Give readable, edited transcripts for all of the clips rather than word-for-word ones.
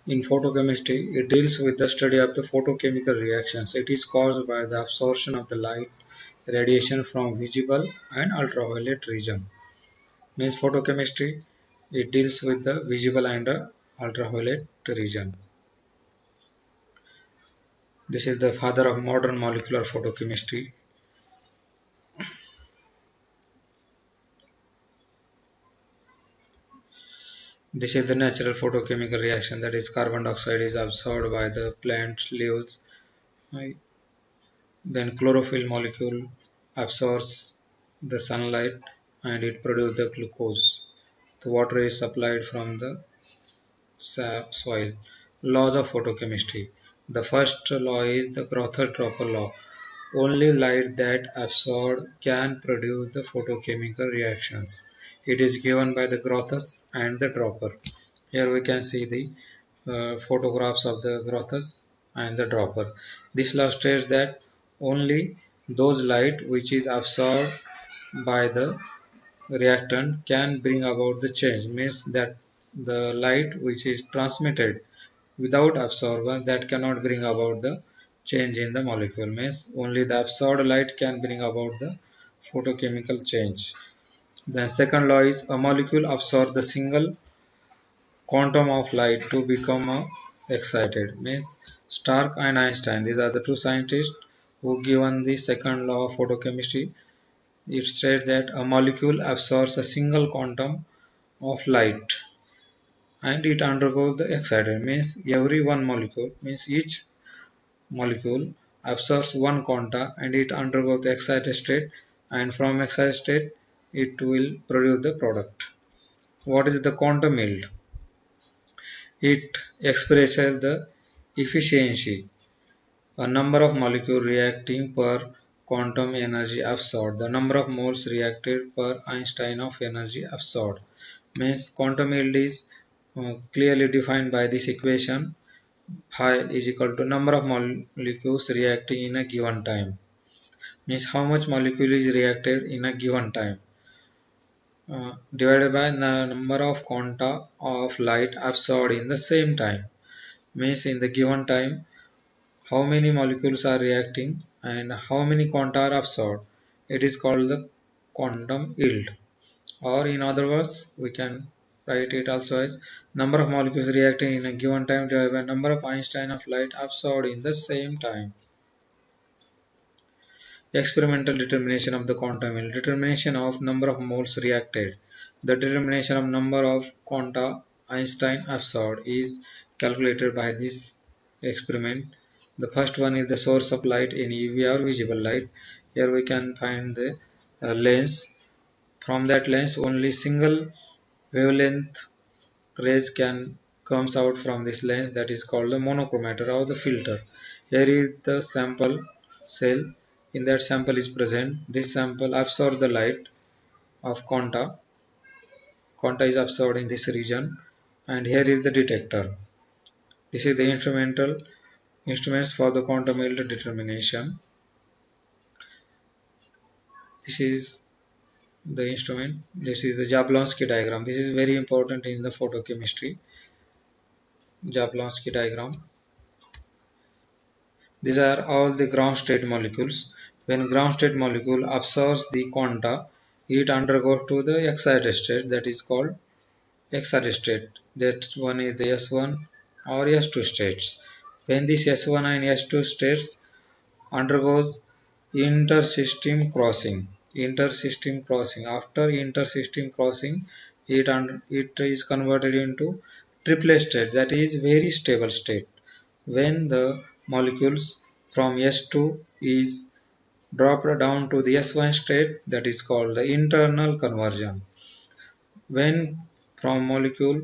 In photochemistry, it deals with the study of the photochemical reactions. It is caused by the absorption of the light radiation from visible and ultraviolet region. Means photochemistry, it deals with the visible and ultraviolet region. This is the father of modern molecular photochemistry. This is the natural photochemical reaction, that is carbon dioxide is absorbed by the plant leaves. Right? Then chlorophyll molecule absorbs the sunlight and it produces the glucose. The water is supplied from the soil. Laws of photochemistry. The first law is the Crother-Dropper law. Only light that absorbed can produce the photochemical reactions. It is given by the Grothus and the dropper. Here we can see the photographs of the Grothus and the dropper. This law states that only those light which is absorbed by the reactant can bring about the change. Means that the light which is transmitted without absorber, that cannot bring about the change in the molecule. Means only the absorbed light can bring about the photochemical change. The second law is a molecule absorbs the single quantum of light to become excited. Means Stark and Einstein, these are the two scientists who given the second law of photochemistry. It said that a molecule absorbs a single quantum of light and it undergoes the excited. Means every one molecule, means each molecule absorbs one quanta and it undergoes the excited state, and from excited state it will produce the product. What is the quantum yield? It expresses the efficiency, a number of molecules reacting per quantum energy absorbed, the number of moles reacted per Einstein of energy absorbed. Means quantum yield is clearly defined by this equation: phi is equal to number of molecules reacting in a given time. Means how much molecule is reacted in a given time, divided by the number of quanta of light absorbed in the same time. Means in the given time how many molecules are reacting and how many quanta are absorbed. It is called the quantum yield. Or in other words, we can write it also as number of molecules reacting in a given time divided by number of Einstein of light absorbed in the same time. Experimental determination of the quantum yield. Determination of number of moles reacted. The determination of number of quanta Einstein absorbed is calculated by this experiment. The first one is the source of light in UV or visible light. Here we can find the lens. From that lens only single wavelength rays can comes out from this lens, that is called the monochromator or the filter. Here is the sample cell. In that sample is present. This sample absorbs the light of quanta. Quanta is absorbed in this region, and here is the detector. This is the instruments for the quantum yield determination. This is the instrument. This is the Jablonski diagram. This is very important in the photochemistry. Jablonski diagram. These are all the ground state molecules. When ground state molecule absorbs the quanta, it undergoes to the excited state, that is called excited state. That one is the S1 or S2 states. When this S1 and S2 states undergoes intersystem crossing. Intersystem crossing. After intersystem crossing, it is converted into triplet state, that is very stable state. When the molecules from S2 is dropped down to the S1 state, that is called the internal conversion. When from molecule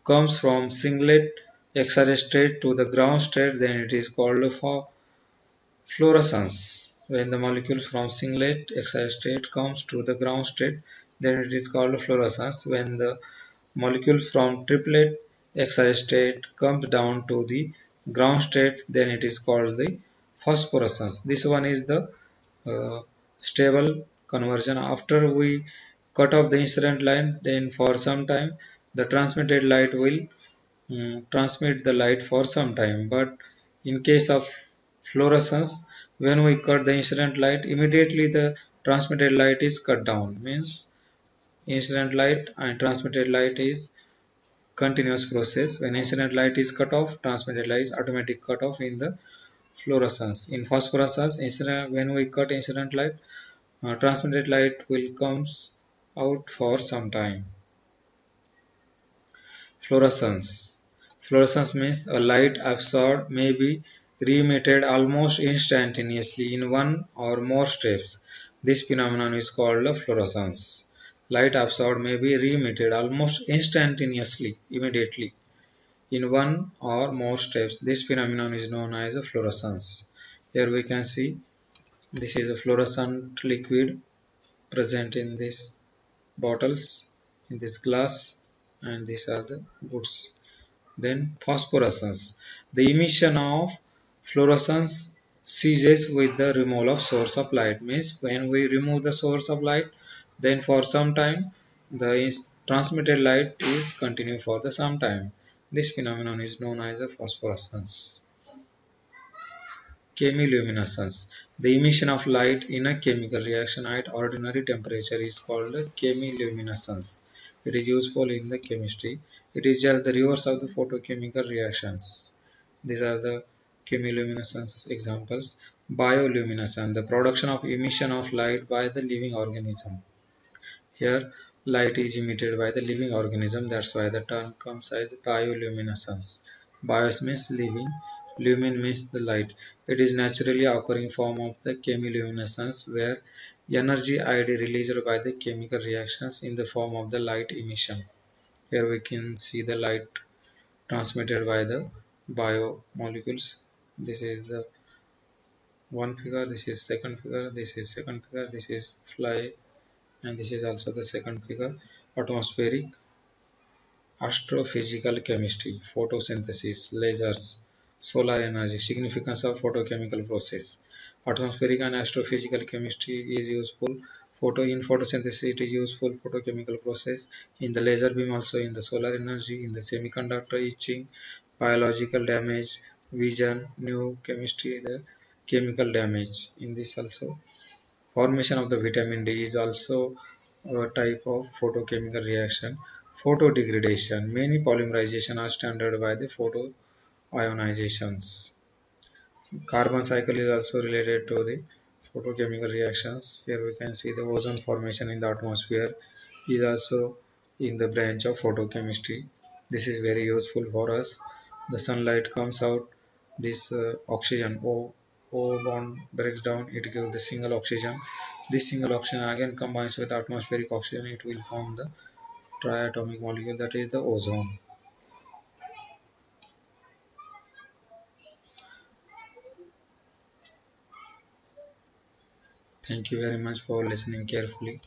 comes from singlet excited state to the ground state, then it is called for fluorescence. When the molecules from singlet excited state comes to the ground state, then it is called fluorescence. When the molecule from triplet excited state comes down to the ground state, then it is called the phosphorescence. This one is the stable conversion. After we cut off the incident line, then for some time the transmitted light will transmit the light for some time. But in case of fluorescence, when we cut the incident light, immediately the transmitted light is cut down. Means incident light and transmitted light is continuous process. When incident light is cut off, transmitted light is automatic cut off in the fluorescence. In phosphorescence, when we cut incident light, transmitted light will comes out for some time. Fluorescence. Fluorescence means a light absorbed may be re-emitted almost instantaneously in one or more steps. This phenomenon is called a fluorescence. Light absorbed may be re-emitted almost instantaneously, immediately, in one or more steps. This phenomenon is known as a fluorescence. Here we can see this is a fluorescent liquid present in these bottles, in this glass, and these are the goods. Then phosphorescence. The emission of fluorescence ceases with the removal of source of light. Means when we remove the source of light, then for some time the transmitted light is continue for the some time. This phenomenon is known as a phosphorescence. Chemiluminescence. The emission of light in a chemical reaction at ordinary temperature is called chemiluminescence. It is useful in the chemistry. It is just the reverse of the photochemical reactions. These are the chemiluminescence examples. Bioluminescence, the production of emission of light by the living organism. Here, light is emitted by the living organism. That's why the term comes as bioluminescence. Bios means living, lumen means the light. It is naturally occurring form of the chemiluminescence where energy ID released by the chemical reactions in the form of the light emission. Here we can see the light transmitted by the biomolecules. This is the one figure, this is second figure, this is second figure, this is fly, and this is also the second figure. Atmospheric, astrophysical chemistry, photosynthesis, lasers, solar energy, significance of photochemical process. Atmospheric and astrophysical chemistry is useful in photosynthesis. It is useful photochemical process in the laser beam, also in the solar energy, in the semiconductor etching, biological damage, vision, new chemistry, the chemical damage. In this also, formation of the vitamin D is also a type of photochemical reaction. Photodegradation. Many polymerization are standard by the photoionizations. Carbon cycle is also related to the photochemical reactions. Here we can see the ozone formation in the atmosphere is also in the branch of photochemistry. This is very useful for us. The sunlight comes out, this oxygen O bond breaks down, it gives the single oxygen. This single oxygen again combines with atmospheric oxygen, it will form the triatomic molecule, that is the ozone. Thank you very much for listening carefully.